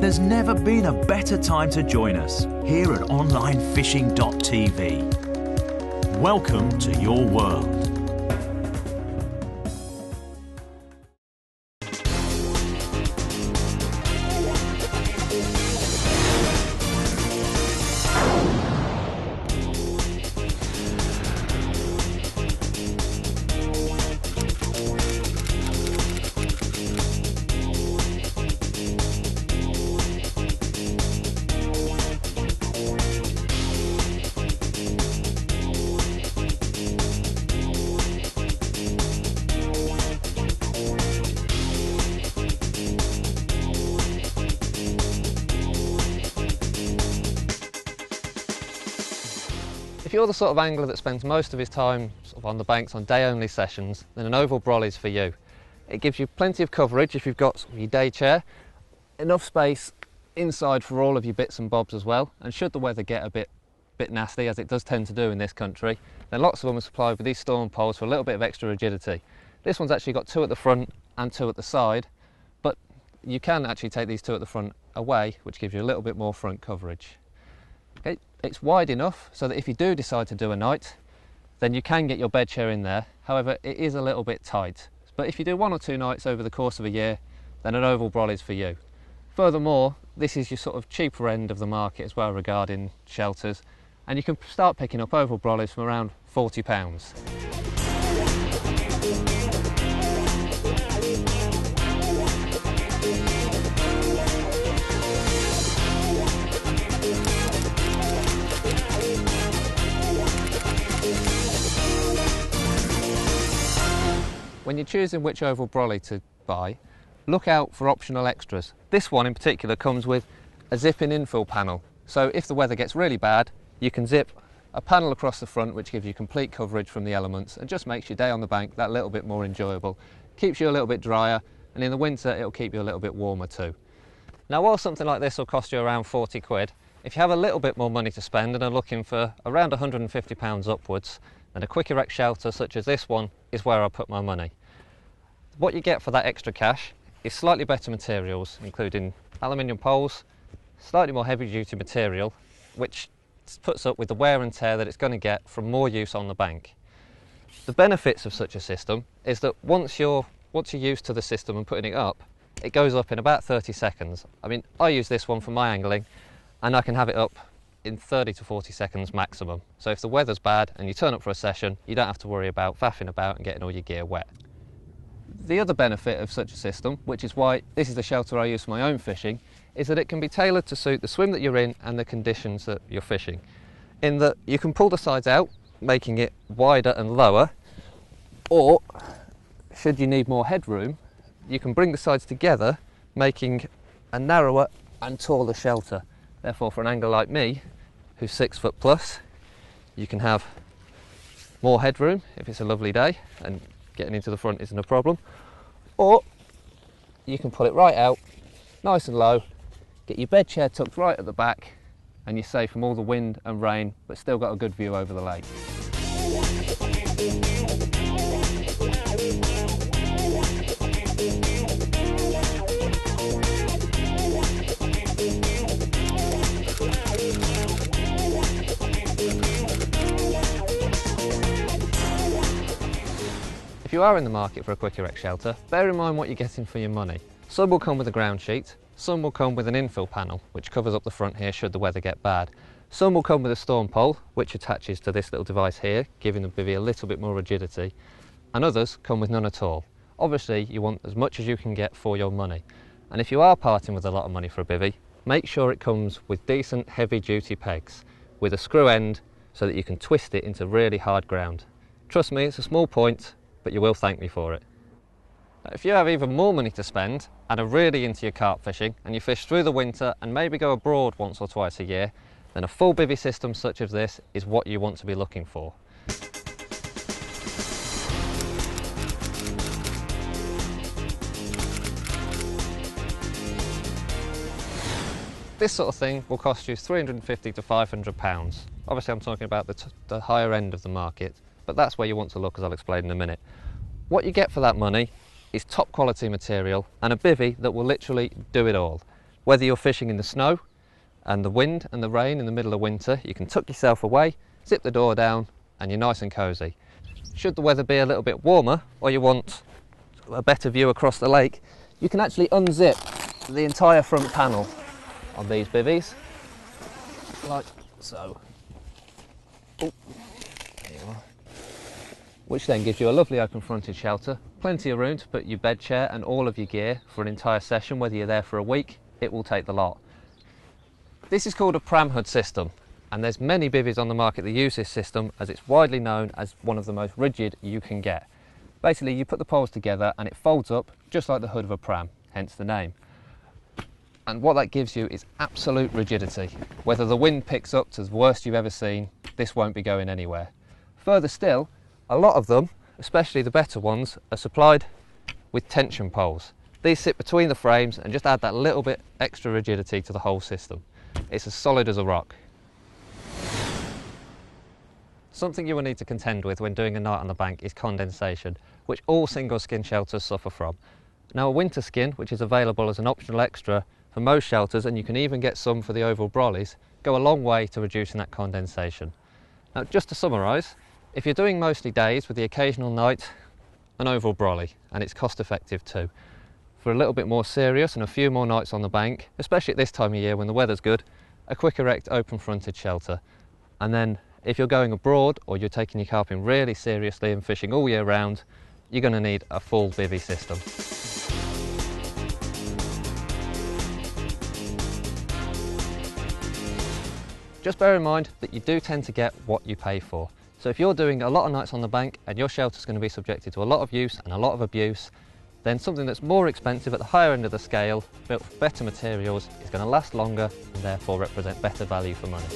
There's never been a better time to join us here at onlinefishing.tv. Welcome to your world. If you're the sort of angler that spends most of his time sort of on the banks on day-only sessions, then an oval brolly's for you. It gives you plenty of coverage if you've got your day chair, enough space inside for all of your bits and bobs as well, and should the weather get a bit nasty, as it does tend to do in this country, then lots of them are supplied with these storm poles for a little bit of extra rigidity. This one's actually got two at the front and two at the side, but you can actually take these two at the front away, which gives you a little bit more front coverage. Okay. It's wide enough so that if you do decide to do a night, then you can get your bed chair in there. However, it is a little bit tight. But if you do one or two nights over the course of a year, then an oval brolly's for you. Furthermore, this is your sort of cheaper end of the market as well regarding shelters, and you can start picking up oval brollies from around £40. When you're choosing which oval brolly to buy, look out for optional extras. This one in particular comes with a zip-in infill panel. So if the weather gets really bad, you can zip a panel across the front which gives you complete coverage from the elements and just makes your day on the bank that little bit more enjoyable. Keeps you a little bit drier, and in the winter it'll keep you a little bit warmer too. Now, while something like this will cost you around 40 quid, if you have a little bit more money to spend and are looking for around £150 upwards, then a quick erect shelter such as this one is where I put my money. What you get for that extra cash is slightly better materials, including aluminium poles, slightly more heavy duty material, which puts up with the wear and tear that it's going to get from more use on the bank. The benefits of such a system is that once you're used to the system and putting it up, it goes up in about 30 seconds. I mean, I use this one for my angling, and I can have it up in 30 to 40 seconds maximum. So if the weather's bad and you turn up for a session, you don't have to worry about faffing about and getting all your gear wet. The other benefit of such a system, which is why this is the shelter I use for my own fishing, is that it can be tailored to suit the swim that you're in and the conditions that you're fishing. In that you can pull the sides out, making it wider and lower, or should you need more headroom, you can bring the sides together, making a narrower and taller shelter. Therefore, for an angler like me, who's 6 foot plus, you can have more headroom if it's a lovely day and getting into the front isn't a problem, or you can pull it right out, nice and low, get your bed chair tucked right at the back, and you're safe from all the wind and rain, but still got a good view over the lake. If you are in the market for a quick erect shelter, bear in mind what you're getting for your money. Some will come with a ground sheet, some will come with an infill panel, which covers up the front here should the weather get bad. Some will come with a storm pole, which attaches to this little device here, giving the bivvy a little bit more rigidity, and others come with none at all. Obviously, you want as much as you can get for your money. And if you are parting with a lot of money for a bivvy, make sure it comes with decent heavy-duty pegs, with a screw end so that you can twist it into really hard ground. Trust me, it's a small point, but you will thank me for it. If you have even more money to spend and are really into your carp fishing and you fish through the winter and maybe go abroad once or twice a year, then a full bivvy system such as this is what you want to be looking for. This sort of thing will cost you £350 to £500. Obviously I'm talking about the higher end of the market, but that's where you want to look, as I'll explain in a minute. What you get for that money is top quality material and a bivvy that will literally do it all. Whether you're fishing in the snow and the wind and the rain in the middle of winter, you can tuck yourself away, zip the door down, and you're nice and cosy. Should the weather be a little bit warmer, or you want a better view across the lake, you can actually unzip the entire front panel on these bivvies, like so. Oh, there you are. Which then gives you a lovely open fronted shelter, plenty of room to put your bed chair and all of your gear for an entire session. Whether you're there for a week, it will take the lot. This is called a pram hood system, and there's many bivvies on the market that use this system, as it's widely known as one of the most rigid you can get. Basically, you put the poles together and it folds up just like the hood of a pram, hence the name. And what that gives you is absolute rigidity. Whether the wind picks up to the worst you've ever seen, this won't be going anywhere. Further still, a lot of them, especially the better ones, are supplied with tension poles. These sit between the frames and just add that little bit extra rigidity to the whole system. It's as solid as a rock. Something you will need to contend with when doing a night on the bank is condensation, which all single skin shelters suffer from. Now, a winter skin, which is available as an optional extra for most shelters, and you can even get some for the oval brollies, go a long way to reducing that condensation. Now, just to summarise, if you're doing mostly days with the occasional night, an oval brolly, and it's cost effective too. For a little bit more serious and a few more nights on the bank, especially at this time of year when the weather's good, a quick erect open fronted shelter. And then if you're going abroad or you're taking your carping really seriously and fishing all year round, you're going to need a full bivvy system. Just bear in mind that you do tend to get what you pay for. So if you're doing a lot of nights on the bank and your shelter's going to be subjected to a lot of use and a lot of abuse, then something that's more expensive at the higher end of the scale, built for better materials, is going to last longer and therefore represent better value for money.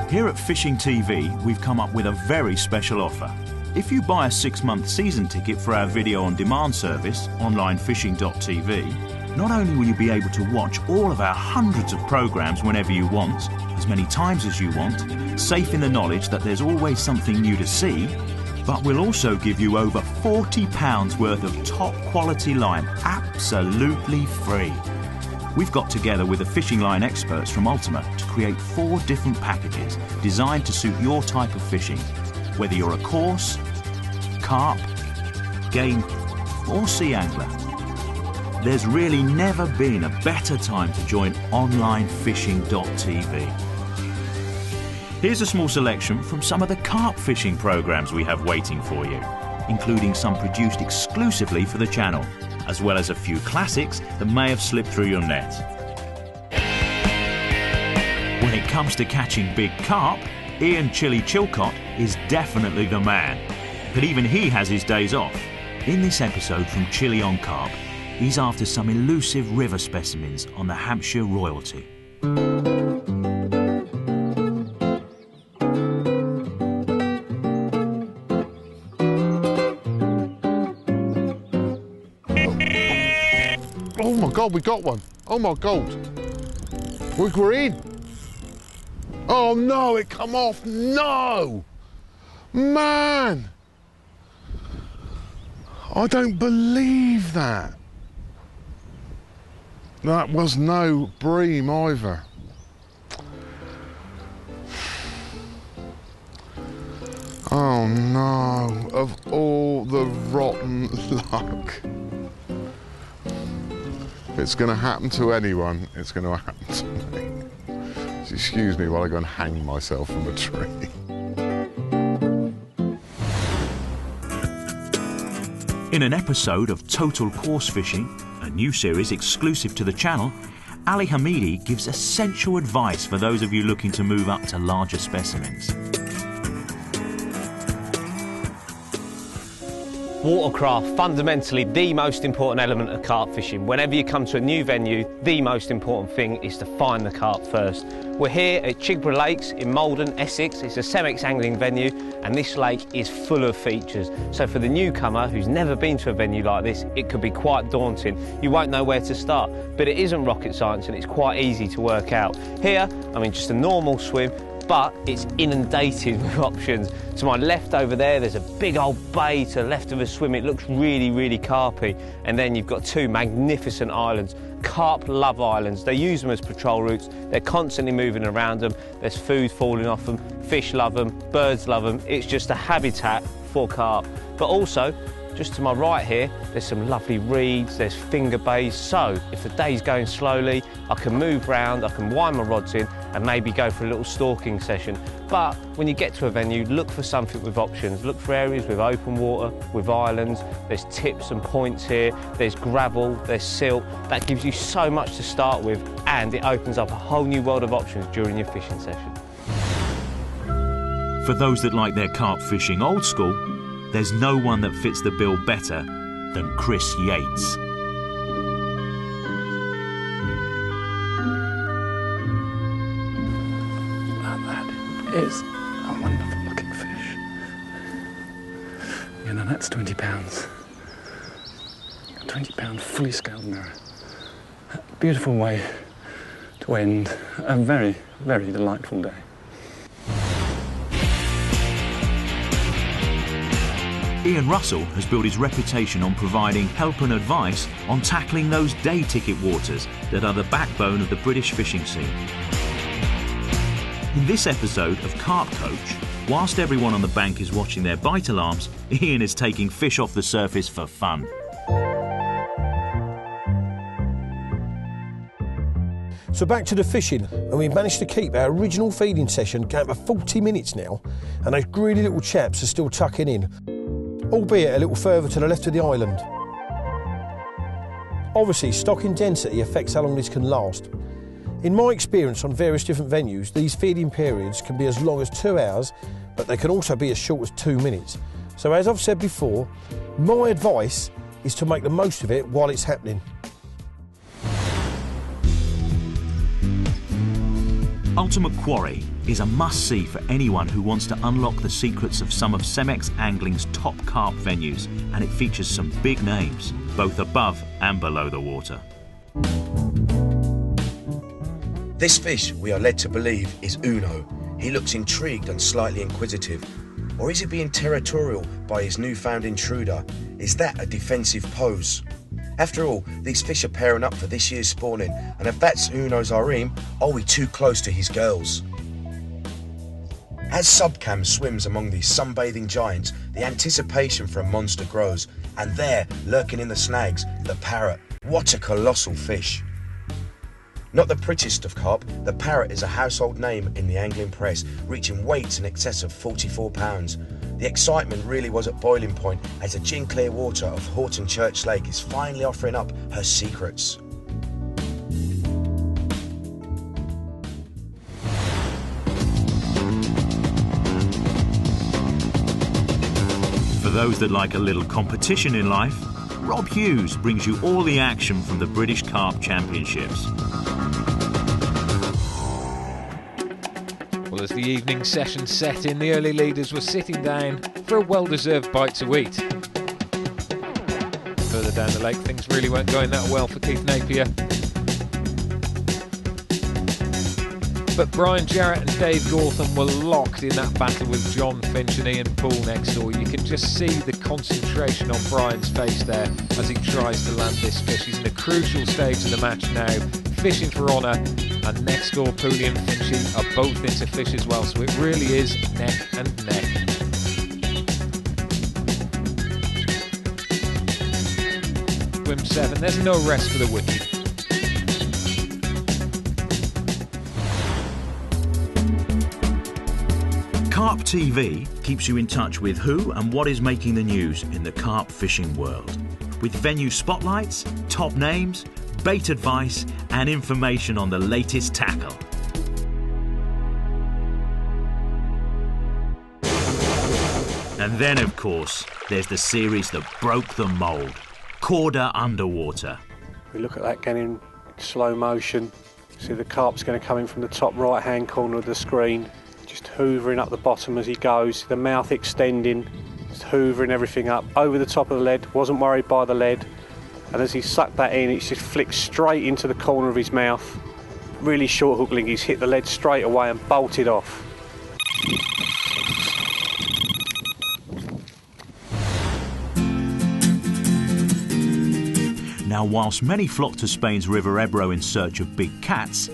Here at Fishing TV, we've come up with a very special offer. If you buy a 6-month season ticket for our video on demand service, onlinefishing.tv, not only will you be able to watch all of our hundreds of programmes whenever you want, as many times as you want, safe in the knowledge that there's always something new to see, but we'll also give you over £40 worth of top quality line absolutely free. We've got together with the fishing line experts from Ultima to create 4 different packages designed to suit your type of fishing, whether you're a coarse, carp, game or sea angler. There's really never been a better time to join onlinefishing.tv. Here's a small selection from some of the carp fishing programs we have waiting for you, including some produced exclusively for the channel, as well as a few classics that may have slipped through your net. When it comes to catching big carp, Ian Chili Chilcott is definitely the man. But even he has his days off. In this episode from Chili on Carp, he's after some elusive river specimens on the Hampshire Royalty. Oh my God, we got one. Oh my God. We're in. Oh no, it come off. No. Man. I don't believe that. That was no bream either. Oh no, of all the rotten luck. If it's going to happen to anyone, it's going to happen to me. So excuse me while I go and hang myself from a tree. In an episode of Total Course Fishing, a new series exclusive to the channel, Ali Hamidi gives essential advice for those of you looking to move up to larger specimens. Watercraft, fundamentally the most important element of carp fishing. Whenever you come to a new venue, the most important thing is to find the carp first. We're here at Chigborough Lakes in Malden, Essex. It's a Cemex angling venue, and this lake is full of features. So for the newcomer who's never been to a venue like this, it could be quite daunting. You won't know where to start, but it isn't rocket science and it's quite easy to work out. Here, I mean, just a normal swim, but it's inundated with options. To my left over there, there's a big old bay to the left of a swim. It looks really, really carpy. And then you've got two magnificent islands. Carp love islands. They use them as patrol routes. They're constantly moving around them. There's food falling off them. Fish love them. Birds love them. It's just a habitat for carp. But also, just to my right here, there's some lovely reeds, there's finger bays, so if the day's going slowly, I can move round, I can wind my rods in and maybe go for a little stalking session. But when you get to a venue, look for something with options. Look for areas with open water, with islands. There's tips and points here, there's gravel, there's silt. That gives you so much to start with, and it opens up a whole new world of options during your fishing session. For those that like their carp fishing old school, there's no one that fits the bill better than Chris Yates. That is a wonderful looking fish. You know, that's 20 pounds. A 20-pound fully scaled mirror. A beautiful way to end a very, very delightful day. Ian Russell has built his reputation on providing help and advice on tackling those day ticket waters that are the backbone of the British fishing scene. In this episode of Carp Coach, whilst everyone on the bank is watching their bite alarms, Ian is taking fish off the surface for fun. So back to the fishing, and we've managed to keep our original feeding session going for 40 minutes now, and those greedy little chaps are still tucking in, albeit a little further to the left of the island. Obviously, stocking density affects how long this can last. In my experience on various different venues, these feeding periods can be as long as 2 hours, but they can also be as short as 2 minutes. So as I've said before, my advice is to make the most of it while it's happening. Ultimate Quarry is a must-see for anyone who wants to unlock the secrets of some of Cemex Angling's top carp venues, and it features some big names, both above and below the water. This fish, we are led to believe, is Uno. He looks intrigued and slightly inquisitive. Or is he being territorial by his newfound intruder? Is that a defensive pose? After all, these fish are pairing up for this year's spawning, and if that's Uno's harem, are we too close to his girls? As Subcam swims among these sunbathing giants, the anticipation for a monster grows, and there, lurking in the snags, the parrot. What a colossal fish! Not the prettiest of carp, the parrot is a household name in the angling press, reaching weights in excess of 44 pounds. The excitement really was at boiling point as the gin clear water of Horton Church Lake is finally offering up her secrets. For those that like a little competition in life, Rob Hughes brings you all the action from the British Carp Championships. Well, as the evening session set in, the early leaders were sitting down for a well-deserved bite to eat. Further down the lake, things really weren't going that well for Keith Napier. But Brian Jarrett and Dave Gautham were locked in that battle with John Finch and Ian Poole next door. You can just see the concentration on Brian's face there as he tries to land this fish. He's in a crucial stage of the match now, fishing for honour, and next door Pooley and Finchy are both into fish as well, so it really is neck and neck. Swim 7, there's no rest for the wicked. Carp TV keeps you in touch with who and what is making the news in the carp fishing world, with venue spotlights, top names, bait advice and information on the latest tackle. And then, of course, there's the series that broke the mould, Corda Underwater. We look at that again in slow motion. See the carp's going to come in from the top right-hand corner of the screen, just hoovering up the bottom as he goes, the mouth extending, just hoovering everything up over the top of the lead, wasn't worried by the lead. And as he sucked that in, it just flicked straight into the corner of his mouth. Really short hook link, he's hit the lead straight away and bolted off. Now, whilst many flocked to Spain's River Ebro in search of big cats,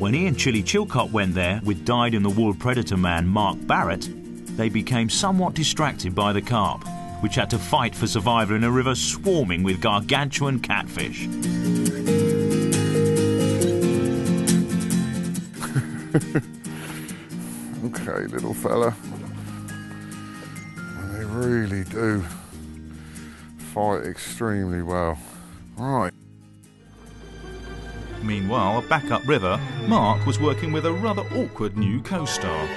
when Ian Chili Chilcott went there with dyed-in-the-wool predator man Mark Barrett, they became somewhat distracted by the carp, which had to fight for survival in a river swarming with gargantuan catfish. Okay, little fella. And they really do fight extremely well. Right. Meanwhile, back upriver, Mark was working with a rather awkward new co-star.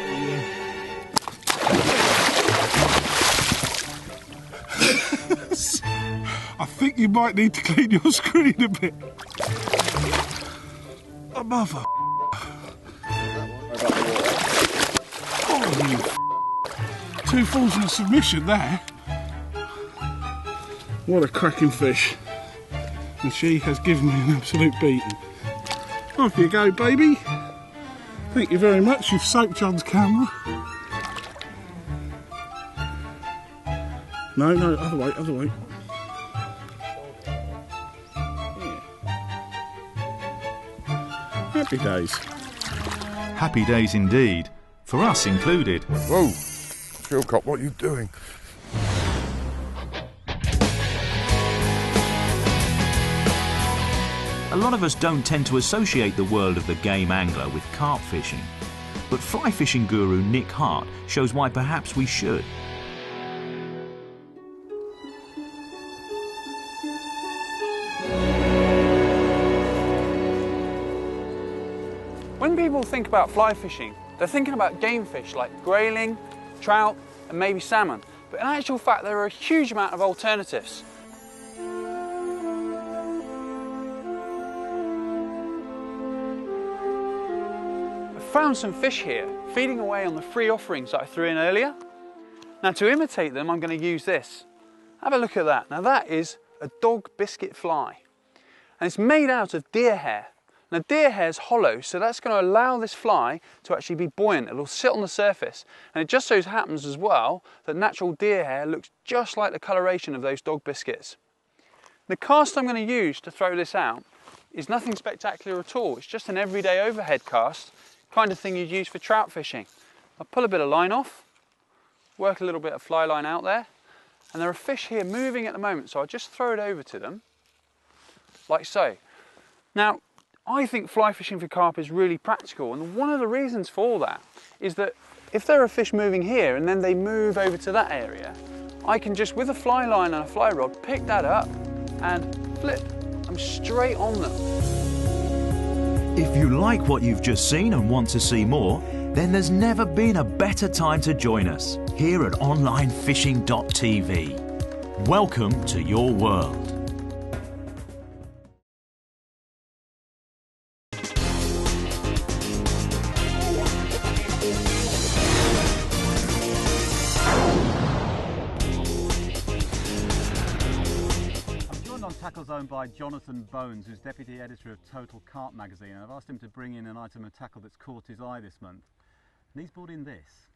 I think you might need to clean your screen a bit. Oh, mother. Oh, you 2 falls in a submission there. What a cracking fish. And she has given me an absolute beating. Off you go, baby. Thank you very much. You've soaked John's camera. No, other way, other way. Happy days. Happy days indeed, for us included. Whoa, Chilcott, what are you doing? A lot of us don't tend to associate the world of the game angler with carp fishing, but fly fishing guru Nick Hart shows why perhaps we should. When people think about fly fishing, they're thinking about game fish like grayling, trout and maybe salmon, but in actual fact there are a huge amount of alternatives. Found some fish here, feeding away on the free offerings that I threw in earlier. Now to imitate them, I'm going to use this. Have a look at that. Now that is a dog biscuit fly. And it's made out of deer hair. Now deer hair is hollow, so that's going to allow this fly to actually be buoyant. It'll sit on the surface. And it just so happens as well that natural deer hair looks just like the coloration of those dog biscuits. The cast I'm going to use to throw this out is nothing spectacular at all. It's just an everyday overhead cast, kind of thing you'd use for trout fishing. I'll pull a bit of line off, work a little bit of fly line out there, and there are fish here moving at the moment, so I'll just throw it over to them, like so. Now, I think fly fishing for carp is really practical, and one of the reasons for that is that if there are fish moving here and then they move over to that area, I can just, with a fly line and a fly rod, pick that up and flip. I'm straight on them. If you like what you've just seen and want to see more, then there's never been a better time to join us here at onlinefishing.tv. Welcome to your world. Tackle Zone by Jonathan Bones, who's deputy editor of Total Carp magazine, and I've asked him to bring in an item of tackle that's caught his eye this month, and he's brought in this.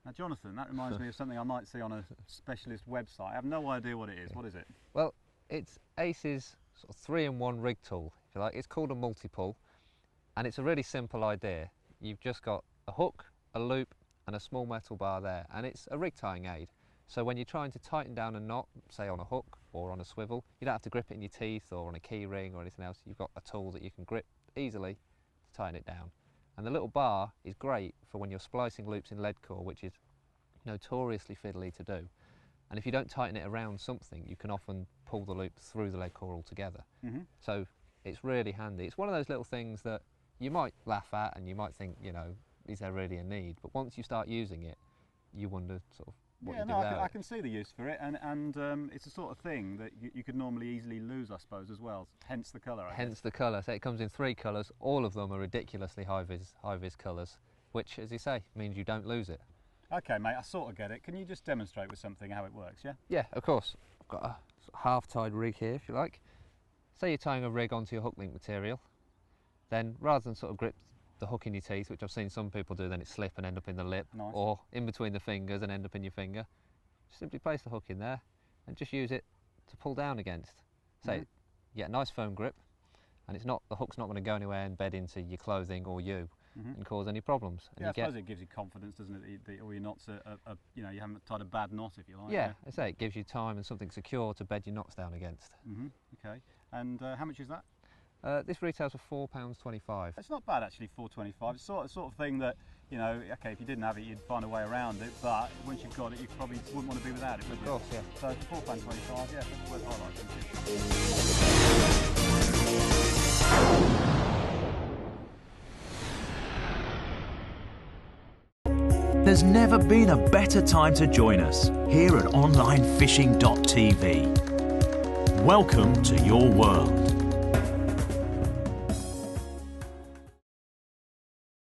Now Jonathan, that reminds me of something I might see on a specialist website. I have no idea what it is. What is it? Well, it's Ace's sort of 3-in-1 rig tool, if you like. It's called a multi-pull, and it's a really simple idea. You've just got a hook, a loop and a small metal bar there, and it's a rig tying aid. So when you're trying to tighten down a knot, say on a hook or on a swivel, you don't have to grip it in your teeth or on a key ring or anything else. You've got a tool that you can grip easily to tighten it down. And the little bar is great for when you're splicing loops in lead core, which is notoriously fiddly to do. And if you don't tighten it around something, you can often pull the loop through the lead core altogether. So it's really handy. It's one of those little things that you might laugh at and you might think, you know, is there really a need? But once you start using it, you wonder sort of what Yeah, you do no, without I it. can see the use for it, and it's the sort of thing that you could normally easily lose, I suppose, as well. Hence the colour. Hence the colour. So it comes in 3 colours. All of them are ridiculously high vis colours, which, as you say, means you don't lose it. Okay, mate, I sort of get it. Can you just demonstrate with something how it works, yeah? Yeah, of course. I've got a sort of half-tied rig here, if you like. Say you're tying a rig onto your hook link material, then rather than sort of grip the hook in your teeth, which I've seen some people do, then it slip and end up in the lip, Nice. or in between the fingers and end up in your finger, simply place the hook in there and just use it to pull down against. So you get a nice firm grip, and the hook's not going to go anywhere and bed into your clothing or you and cause any problems. And Yeah, I suppose it gives you confidence, doesn't it? All your knots are, you know, you haven't tied a bad knot, if you like. Yeah, I say it gives you time and something secure to bed your knots down against. Okay, and how much is that? This retails for £4.25. It's not bad actually, $4.25. It's sort of thing that, you know, okay, if you didn't have it, you'd find a way around it, but once you've got it, you probably wouldn't want to be without it, would you? Of course, yeah. So for £4.25, yeah, that's worth highlighting. There's never been a better time to join us here at onlinefishing.tv. Welcome to your world.